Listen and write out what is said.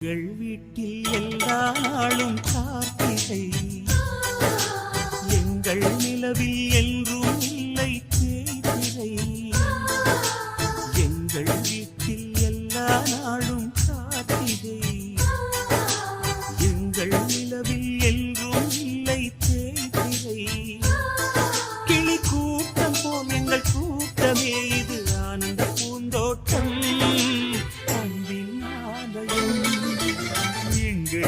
எங்கள் வீட்டில் எல்லா நாளும் கார்த்திகை, எங்கள் நிலவில் என்றும் இல்லை தேய்திரை. எங்கள் வீட்டில் எல்லா நாளும் கார்த்திகை, எங்கள் நிலவில் என்றும் இல்லை தேய்திரை. கிளி கூட்டம் போல் எங்கள் கூட்டமே, இது ஆனந்த பூந்தோட்டம், அன்பின் ஆலயம். எங்கள்